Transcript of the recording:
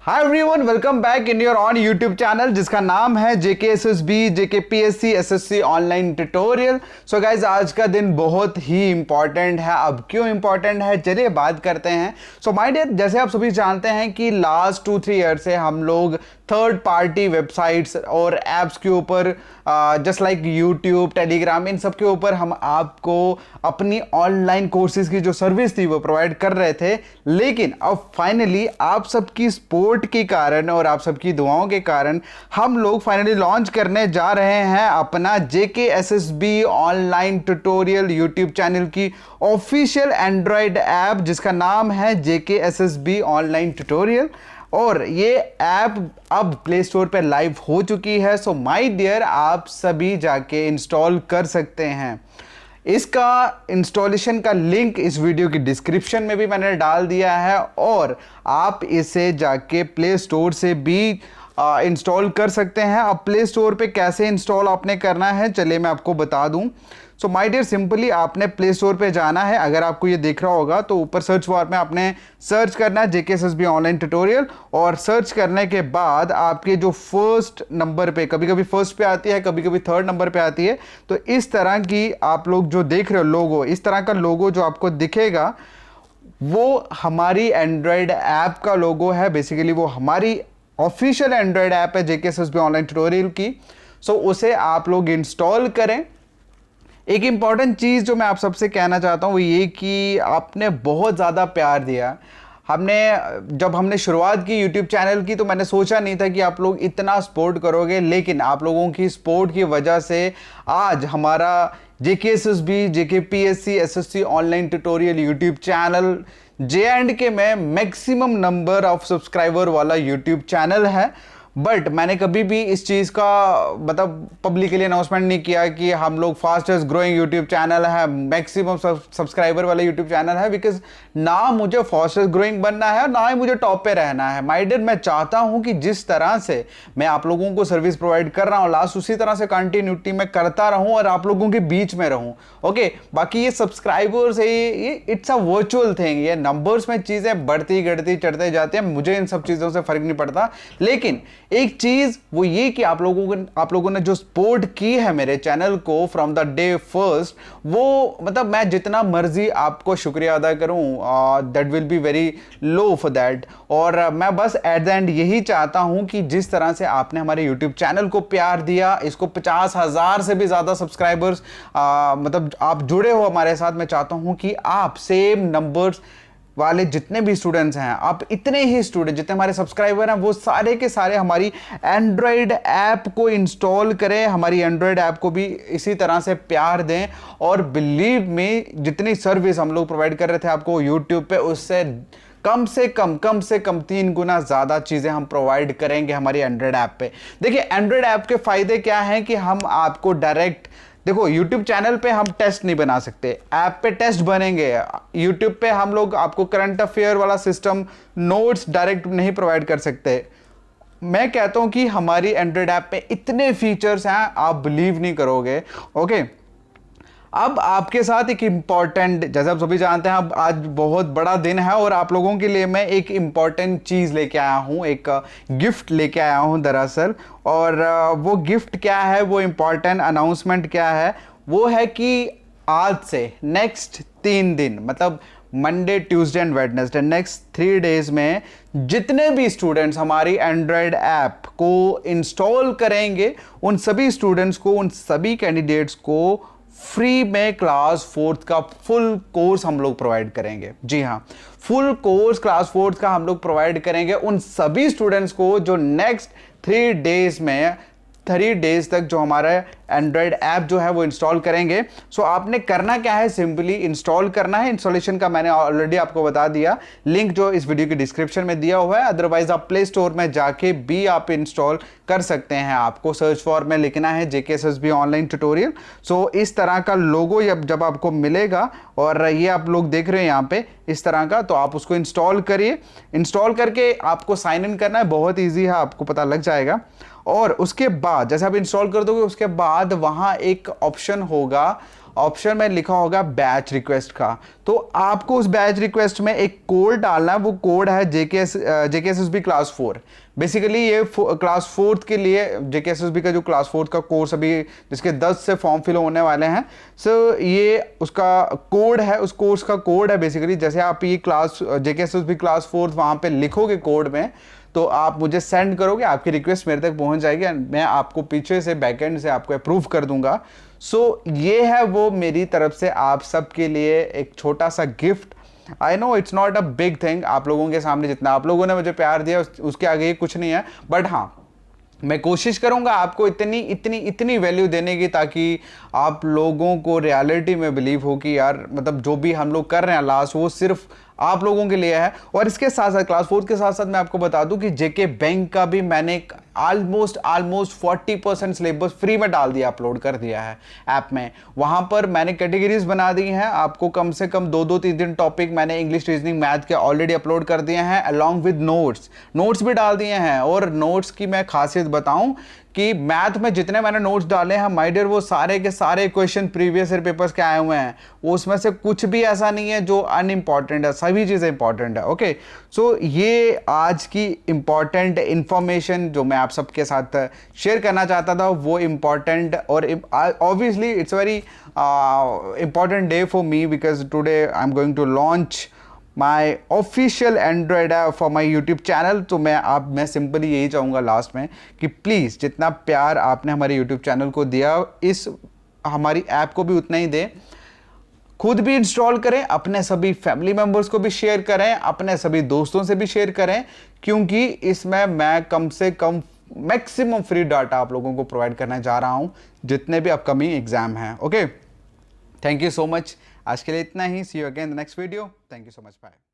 Hi everyone, welcome back in your own YouTube channel जिसका नाम है JKSSB JKPSC SSC online tutorial. So guys, आज का दिन बहुत ही इंपॉर्टेंट है। अब क्यों इंपॉर्टेंट है, चलिए बात करते हैं। सो माय डियर, जैसे आप सभी जानते हैं कि लास्ट 2-3 ईयर से हम लोग थर्ड पार्टी वेबसाइट्स और एप्स के ऊपर जस्ट लाइक यूट्यूब, टेलीग्राम, इन सब के ऊपर हम आपको अपनी ऑनलाइन कोर्सेज की जो सर्विस थी वो प्रोवाइड कर रहे थे। लेकिन अब फाइनली आप सबकी सपोर्ट के कारण और आप सबकी दुआओं के कारण हम लोग फाइनली लॉन्च करने जा रहे हैं अपना JKSSB online tutorial YouTube channel की ऑफिशियल एंड्रॉयड ऐप जिसका नाम है जेकेएसएसबी ऑनलाइन ट्यूटोरियल। और ये ऐप अब प्ले स्टोर पे लाइव हो चुकी है। सो माय डियर, आप सभी जाके इंस्टॉल कर सकते हैं। इसका इंस्टॉलेशन का लिंक इस वीडियो की डिस्क्रिप्शन में भी मैंने डाल दिया है और आप इसे जाके प्ले स्टोर से भी इंस्टॉल कर सकते हैं। अब प्ले स्टोर पे कैसे इंस्टॉल आपने करना है, चलिए मैं आपको बता दूं। सो माय डियर, सिंपली आपने प्ले स्टोर पे जाना है। अगर आपको ये दिख रहा होगा तो ऊपर सर्च बार में आपने सर्च करना है जेकेएसएसबी ऑनलाइन ट्यूटोरियल और सर्च करने के बाद आपके जो फर्स्ट नंबर पे, कभी कभी फर्स्ट पे आती है, कभी कभी थर्ड नंबर पे आती है, तो इस तरह की आप लोग जो देख रहे हो लोगो, इस तरह का लोगो जो आपको दिखेगा वो हमारी एंड्रॉयड ऐप का लोगो है। बेसिकली वो हमारी ऑफिशियल एंड्रॉयड ऐप है जेकेएसएसबी ऑनलाइन ट्यूटोरियल की। सो उसे आप लोग इंस्टॉल करें। एक इंपॉर्टेंट चीज़ जो मैं आप सबसे कहना चाहता हूँ वो ये कि आपने बहुत ज़्यादा प्यार दिया। जब हमने शुरुआत की यूट्यूब चैनल की तो मैंने सोचा नहीं था कि आप लोग इतना सपोर्ट करोगे, लेकिन आप लोगों की सपोर्ट की वजह से आज हमारा JKSSB JKPSC SSC online tutorial YouTube channel J&K में मैक्सिमम नंबर ऑफ सब्सक्राइबर वाला यूट्यूब चैनल है। बट मैंने कभी भी इस चीज़ का मतलब पब्लिकली अनाउंसमेंट नहीं किया कि हम लोग फास्टेस्ट ग्रोइंग यूट्यूब चैनल है, मैक्सिमम सब्सक्राइबर वाला यूट्यूब चैनल है। बिकॉज ना मुझे फास्टेस्ट ग्रोइंग बनना है और ना ही मुझे टॉप पे रहना है। माय डियर, मैं चाहता हूं कि जिस तरह से मैं आप लोगों को सर्विस प्रोवाइड कर रहा हूं लास्ट, उसी तरह से कंटिन्यूटी में करता रहूं और आप लोगों के बीच में रहूं। ओके, बाकी ये सब्सक्राइबर्स है, ये इट्स अ वर्चुअल थिंग। ये नंबर्स में चीज़ें बढ़ती घटती चढ़ते जाते हैं, मुझे इन सब चीज़ों से फर्क नहीं पड़ता। लेकिन एक चीज वो ये कि आप लोगों ने जो सपोर्ट की है मेरे चैनल को फ्रॉम द डे फर्स्ट, वो मतलब मैं जितना मर्जी आपको शुक्रिया अदा करूं, that will be very low for that. और मैं बस एट द एंड यही चाहता हूं कि जिस तरह से आपने हमारे यूट्यूब चैनल को प्यार दिया, इसको 50,000 से भी ज्यादा सब्सक्राइबर्स मतलब आप जुड़े हो हमारे साथ, मैं चाहता हूं कि आप सेम नंबर्स वाले जितने भी स्टूडेंट्स हैं, आप इतने ही स्टूडेंट जितने हमारे सब्सक्राइबर हैं, वो सारे के सारे हमारी एंड्रॉयड ऐप को इंस्टॉल करें, हमारी एंड्रॉयड ऐप को भी इसी तरह से प्यार दें। और बिलीव में जितनी सर्विस हम लोग प्रोवाइड कर रहे थे आपको यूट्यूब पे, उससे कम से कम 3 गुना ज़्यादा चीज़ें हम प्रोवाइड करेंगे हमारी एंड्रॉयड ऐप पे। देखिए, एंड्रॉयड ऐप के फ़ायदे क्या हैं कि हम आपको डायरेक्ट, देखो यूट्यूब चैनल पे हम टेस्ट नहीं बना सकते, ऐप पे टेस्ट बनेंगे। यूट्यूब पे हम लोग आपको करंट अफेयर वाला सिस्टम, नोट्स डायरेक्ट नहीं प्रोवाइड कर सकते। मैं कहता हूं कि हमारी एंड्रॉयड ऐप पे इतने फीचर्स हैं, आप बिलीव नहीं करोगे। ओके, अब आपके साथ एक इंपॉर्टेंट, जैसे आप सभी जानते हैं, अब आज बहुत बड़ा दिन है और आप लोगों के लिए मैं एक इंपॉर्टेंट चीज़ लेके आया हूँ, एक गिफ्ट लेके आया हूँ दरअसल। और वो गिफ्ट क्या है, वो इंपॉर्टेंट अनाउंसमेंट क्या है, वो है कि आज से नेक्स्ट 3 दिन, मतलब Monday, Tuesday and Wednesday, next 3 days में जितने भी स्टूडेंट्स हमारी एंड्रॉयड ऐप को इंस्टॉल करेंगे, उन सभी स्टूडेंट्स को, उन सभी कैंडिडेट्स को फ्री में क्लास 4th का फुल कोर्स हम लोग प्रोवाइड करेंगे। जी हाँ, फुल कोर्स क्लास 4th का हम लोग प्रोवाइड करेंगे उन सभी स्टूडेंट्स को जो नेक्स्ट 3 डेज में, 3 डेज तक जो हमारा एंड्रॉयड ऐप जो है वो इंस्टॉल करेंगे। सो आपने करना क्या है, सिंपली इंस्टॉल करना है। इंस्टॉलेशन का मैंने ऑलरेडी आपको बता दिया, लिंक जो इस वीडियो की डिस्क्रिप्शन में दिया हुआ है। अदरवाइज आप प्ले स्टोर में जाके भी आप इंस्टॉल कर सकते हैं। आपको सर्च फॉर में लिखना है जेकेएसएसबी ऑनलाइन ट्यूटोरियल। सो इस तरह का लोगो जब आपको मिलेगा और ये आप लोग देख रहे हैं यहाँ पे इस तरह का, तो आप उसको इंस्टॉल करिए। इंस्टॉल करके आपको साइन इन करना है, बहुत ईजी है, आपको पता लग जाएगा। और उसके बाद जैसे आप इंस्टॉल कर दोगे, उसके बाद वहाँ एक ऑप्शन होगा ऑप्शन में लिखा होगा बैच रिक्वेस्ट का। तो आपको उस बैच रिक्वेस्ट में एक कोड डालना है, वो कोड है जेकेएसएसबी क्लास 4। बेसिकली ये क्लास 4 के लिए जेकेएसएसबी का जो क्लास 4 का कोर्स अभी जिसके 10 से फॉर्म फिल होने वाले हैं, सो ये उसका कोड है, उस कोर्स का कोड है। बेसिकली जैसे आप ये क्लास जेकेएसएसबी क्लास 4 वहाँ पे लिखोगे कोड में, तो आप मुझे सेंड करोगे, आपकी रिक्वेस्ट मेरे तक पहुंच जाएगी एंड मैं आपको पीछे से बैकएंड से आपको अप्रूव कर दूंगा। सो ये है वो मेरी तरफ से आप सबके लिए एक छोटा सा gift. I know it's not a big thing, आप लोगों के सामने जितना आप लोगों ने मुझे प्यार दिया उसके आगे ये कुछ नहीं है, बट हाँ मैं कोशिश करूंगा आपको इतनी इतनी इतनी वैल्यू देने की ताकि आप लोगों को रियलिटी में बिलीव हो कि यार मतलब जो भी हम लोग कर रहे हैं लास्ट वो सिर्फ आप लोगों के लिए है। और इसके साथ साथ क्लास 4 के साथ साथ मैं आपको बता दूं कि जेके बैंक का भी मैंने ऑलमोस्ट 40% सिलेबस फ्री में डाल दिया, अपलोड कर दिया है ऐप में। वहां पर मैंने कैटेगरीज बना दी हैं, आपको कम से कम 2-3 टॉपिक मैंने इंग्लिश, रीजनिंग, मैथ के ऑलरेडी अपलोड कर दिए हैं अलॉन्ग विद नोट्स भी डाल दिए हैं। और नोट्स की मैं खासियत बताऊं कि मैथ में जितने मैंने नोट्स डाले हैं माय डियर, वो सारे के सारे क्वेश्चन प्रीवियस ईयर पेपर्स के आए हुए हैं, वो उसमें से कुछ भी ऐसा नहीं है जो अनइम्पॉर्टेंट है, सभी चीज़ें इंपॉर्टेंट है। ओके, सो ये आज की इंपॉर्टेंट इंफॉर्मेशन जो मैं आप सबके साथ शेयर करना चाहता था, वो इंपॉर्टेंट और obviously it's very important day for me because today I am going to launch my official Android app for my YouTube channel. तो मैं सिंपली यही चाहूँगा लास्ट में कि प्लीज़ जितना प्यार आपने हमारे यूट्यूब चैनल को दिया, इस हमारी ऐप को भी उतना ही दें। खुद भी इंस्टॉल करें, अपने सभी फैमिली मेम्बर्स को भी शेयर करें, अपने सभी दोस्तों से भी शेयर करें, क्योंकि इसमें मैं कम से कम मैक्सिमम फ्री डाटा आप लोगों को प्रोवाइड करने जा रहा हूँ जितने भी अपकमिंग एग्जाम हैं। Okay, thank you so much. आज के लिए इतना ही। See you again the next video. Thank you so much. Bye.